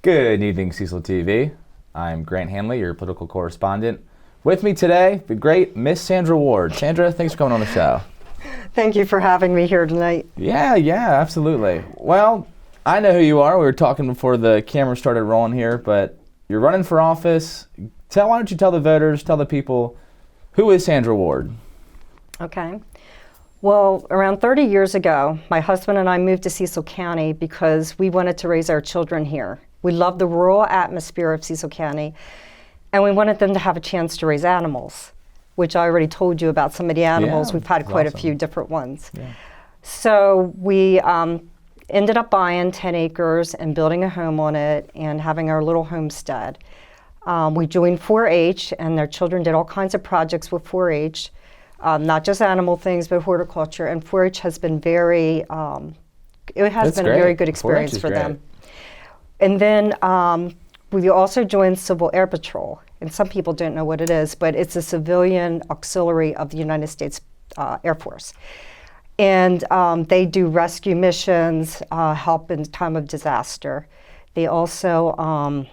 Good evening, Cecil TV. I'm Grant Handley, your political correspondent. With me today, the great Miss Sandra Ward. Sandra, thanks for coming on the show. Thank you for having me here tonight. Yeah, absolutely. Well, I know who you are. We were talking before the camera started rolling here, but you're running for office. Why don't you tell the voters, tell the people, who is Sandra Ward? Okay. Well, around 30 years ago, my husband and I moved to Cecil County because we wanted to raise our children here. We love the rural atmosphere of Cecil County, and we wanted them to have a chance to raise animals, which I already told you about some of the animals. Yeah, We've had quite awesome. A few different ones. Yeah. So we ended up buying 10 acres and building a home on it and having our little homestead. We joined 4-H, and their children did all kinds of projects with 4-H, not just animal things, but horticulture. And 4-H has been very, it has been a very good experience for them. And then we also joined Civil Air Patrol. And some people don't know what it is, but it's a civilian auxiliary of the United States Air Force. And they do rescue missions, help in time of disaster. They also,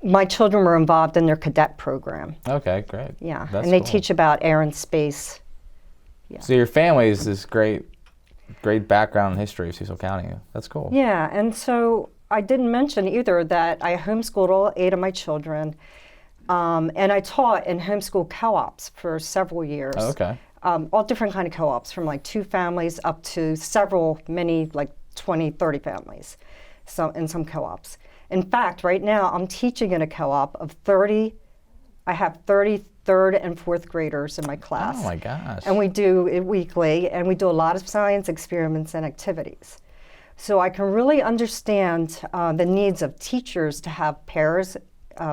my children were involved in their cadet program. Okay, great. Yeah, That's and they cool. teach about air and space. Yeah. So your family is this great background and history of Cecil County. That's cool. Yeah, and so I didn't mention either that I homeschooled all 8 of my children, and I taught in homeschool co-ops for several years. Oh, okay. All different kind of co-ops, from like 2 families up to many, like 20, 30 families, so in some co-ops. In fact, right now I'm teaching in a co-op of 30, I have 30 third and fourth graders in my class. Oh my gosh. And we do it weekly, and we do a lot of science experiments and activities. So I can really understand the needs of teachers to have pairs,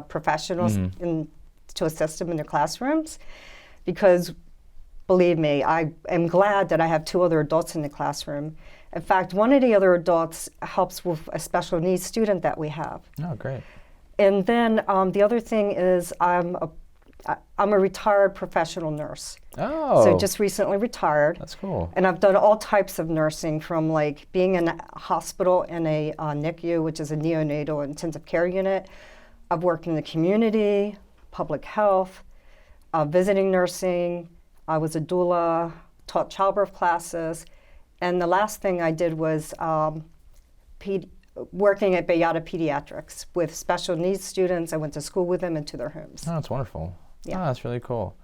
professionals to assist them in their classrooms, because believe me, I am glad that I have 2 other adults in the classroom. In fact, one of the other adults helps with a special needs student that we have. Oh, great. And then the other thing is I'm a retired professional nurse. Oh. So just recently retired. That's cool. And I've done all types of nursing, from like being in a hospital in a NICU, which is a neonatal intensive care unit. I've worked in the community, public health, visiting nursing. I was a doula, taught childbirth classes. And the last thing I did was working at Bayada Pediatrics with special needs students. I went to school with them and to their homes. Oh, that's wonderful. Yeah. Oh, that's really cool.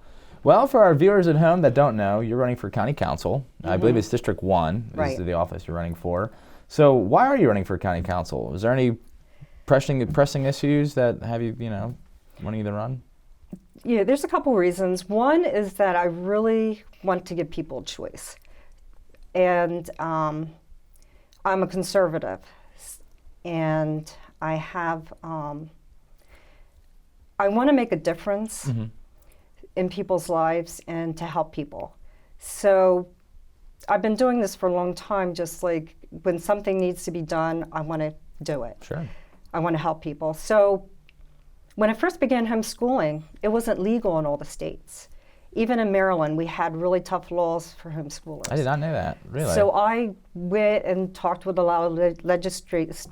Well, for our viewers at home that don't know, you're running for county council. I believe it's District 1 is the office you're running for. So why are you running for county council? Is there any pressing issues that have you, wanting to run? Yeah, there's a couple reasons. One is that I really want to give people a choice. And I'm a conservative. And I have, I want to make a difference in people's lives and to help people. So I've been doing this for a long time, just like when something needs to be done, I want to do it. Sure. I want to help people. So when I first began homeschooling, it wasn't legal in all the states. Even in Maryland, we had really tough laws for homeschoolers. I did not know that, really. So I went and talked with a lot of legislators,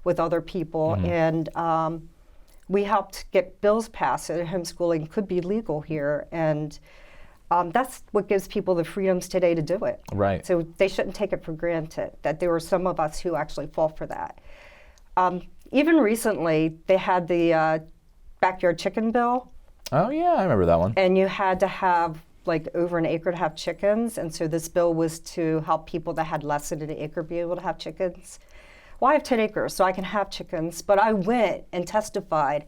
with other people, and we helped get bills passed so that homeschooling could be legal here. And that's what gives people the freedoms today to do it. Right. So they shouldn't take it for granted that there were some of us who actually fought for that. Even recently, they had the backyard chicken bill. Oh, yeah, I remember that one. And you had to have like over an acre to have chickens. And so this bill was to help people that had less than an acre be able to have chickens. Well, I have 10 acres, so I can have chickens. But I went and testified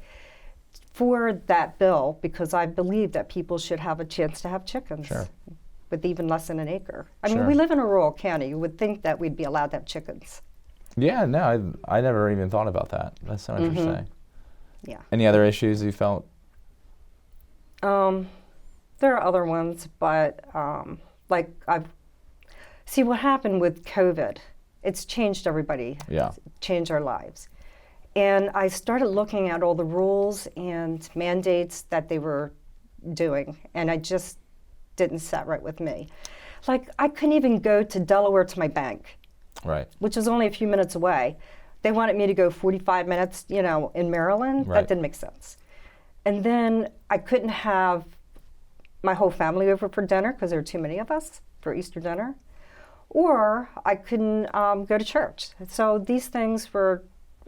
for that bill because I believe that people should have a chance to have chickens. Sure. With even less than an acre. I mean, Sure. we live in a rural county. You would think that we'd be allowed to have chickens. Yeah, no, I never even thought about that. That's so interesting. Yeah. Any other issues you felt? There are other ones, but see what happened with COVID. It's changed everybody. Yeah. Changed our lives. And I started looking at all the rules and mandates that they were doing, and I just didn't set right with me. Like, I couldn't even go to Delaware to my bank. Right. which is only a few minutes away. They wanted me to go 45 minutes, in Maryland. Right. That didn't make sense. And then I couldn't have my whole family over for dinner because there were too many of us for Easter dinner. Or I couldn't go to church. So these things were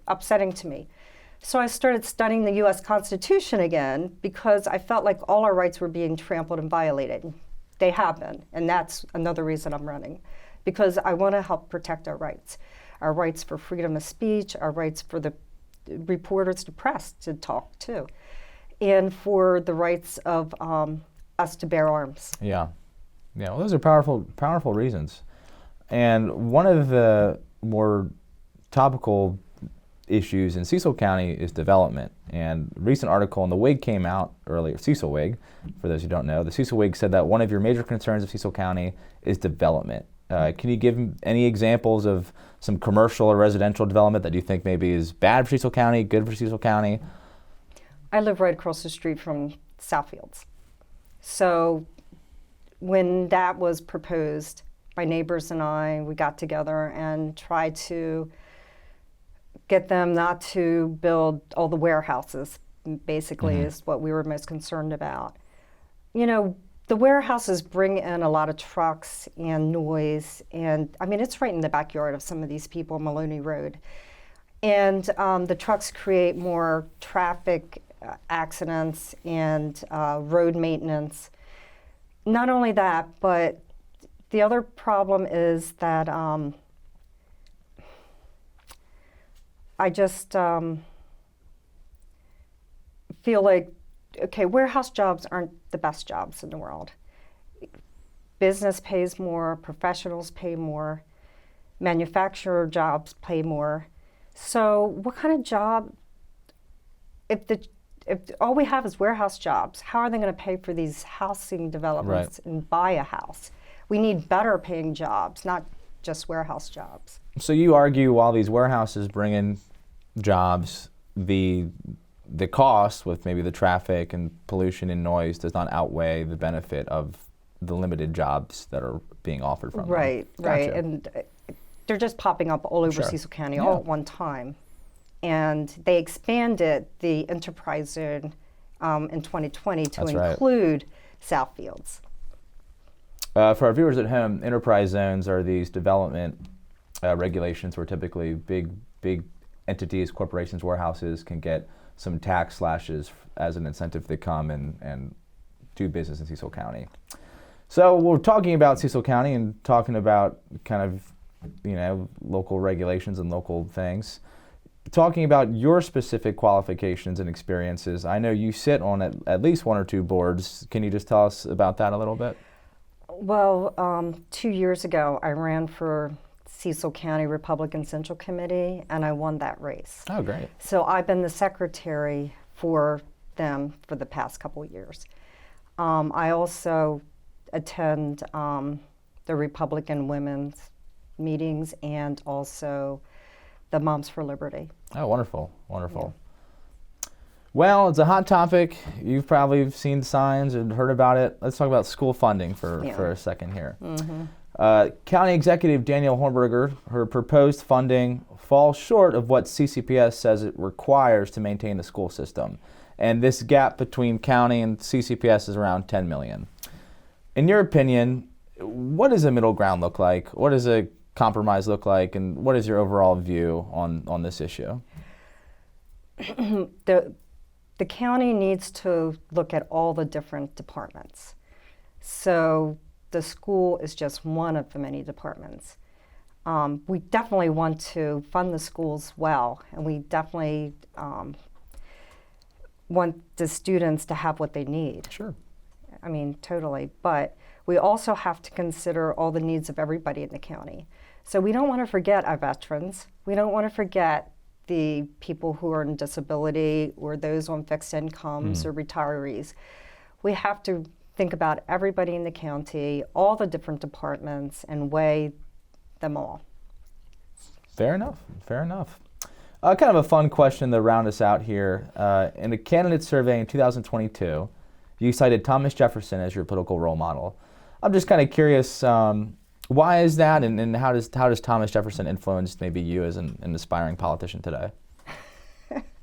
upsetting to me. So I started studying the U.S. Constitution again because I felt like all our rights were being trampled and violated. They have been, and that's another reason I'm running, because I want to help protect our rights for freedom of speech, our rights for the reporters, the press to talk too, and for the rights of us to bear arms. Yeah. Well, those are powerful reasons. And one of the more topical issues in Cecil County is development. And a recent article in the Whig came out earlier, Cecil Whig, for those who don't know. The Cecil Whig said that one of your major concerns of Cecil County is development. Can you give any examples of some commercial or residential development that you think maybe is bad for Cecil County, good for Cecil County? I live right across the street from Southfields. So when that was proposed, my neighbors and we got together and tried to get them not to build all the warehouses, basically, is what we were most concerned about. The warehouses bring in a lot of trucks and noise, and it's right in the backyard of some of these people on Maloney Road. And the trucks create more traffic accidents and road maintenance. Not only that, but the other problem is that I just feel like, warehouse jobs aren't the best jobs in the world. Business pays more, professionals pay more, manufacturer jobs pay more. So what kind of job, if all we have is warehouse jobs, how are they going to pay for these housing developments and buy a house? We need better paying jobs, not just warehouse jobs. So you argue while these warehouses bring in jobs, the cost with maybe the traffic and pollution and noise does not outweigh the benefit of the limited jobs that are being offered from them. Right. Gotcha. And they're just popping up all over Cecil County all at one time. And they expanded the enterprise zone in 2020 to include Southfields. For our viewers at home, enterprise zones are these development regulations where typically big entities, corporations, warehouses can get some tax slashes as an incentive to come and do business in Cecil County. So we're talking about Cecil County and talking about kind of, local regulations and local things. Talking about your specific qualifications and experiences, I know you sit on at least one or two boards. Can you just tell us about that a little bit? Well, 2 years ago, I ran for Cecil County Republican Central Committee, and I won that race. Oh, great. So I've been the secretary for them for the past couple of years. I also attend the Republican women's meetings and also the Moms for Liberty. Oh, wonderful, wonderful. Yeah. Well, it's a hot topic. You've probably seen signs and heard about it. Let's talk about school funding for a second here. County Executive Danielle Hornberger, her proposed funding falls short of what CCPS says it requires to maintain the school system. And this gap between county and CCPS is around $10 million. In your opinion, what does a middle ground look like? What does a compromise look like? And what is your overall view on this issue? The county needs to look at all the different departments. So the school is just one of the many departments. We definitely want to fund the schools well, and we definitely want the students to have what they need. Sure. Totally. But we also have to consider all the needs of everybody in the county. So we don't want to forget our veterans. We don't want to forget the people who are on disability or those on fixed incomes or retirees. We have to think about everybody in the county, all the different departments, and weigh them all. Fair enough. Kind of a fun question to round us out here. In a candidate survey in 2022, you cited Thomas Jefferson as your political role model. I'm just kind of curious, Why is that, and how does Thomas Jefferson influence maybe you as an aspiring politician today?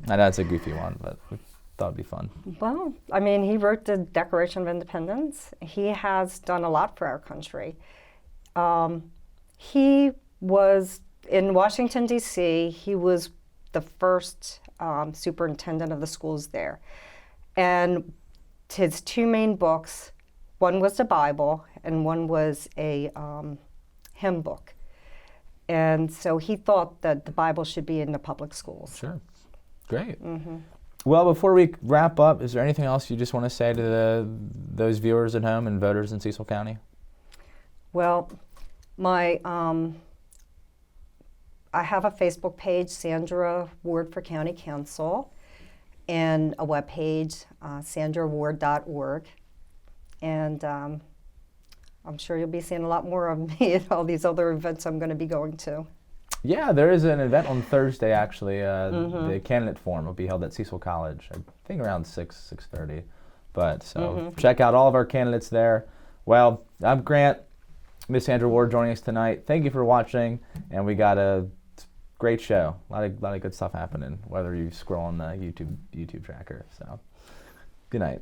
I know it's a goofy one, but we thought it'd be fun. Well, I mean, he wrote the Declaration of Independence. He has done a lot for our country. He was in Washington, D.C., he was the first superintendent of the schools there. And his two main books, one was the Bible and one was a hymn book. And so he thought that the Bible should be in the public schools. Sure. Great. Well, before we wrap up, is there anything else you just want to say to those viewers at home and voters in Cecil County? Well, I have a Facebook page, Sandra Ward for County Council, and a web page, sandraward.org. And I'm sure you'll be seeing a lot more of me at all these other events I'm going to be going to. Yeah, there is an event on Thursday, actually. The candidate forum will be held at Cecil College, I think around 6:30. But so check out all of our candidates there. Well, I'm Grant, Miss Sandra Ward joining us tonight. Thank you for watching, and we got a great show. A lot of good stuff happening, whether you scroll on the YouTube tracker. So, good night.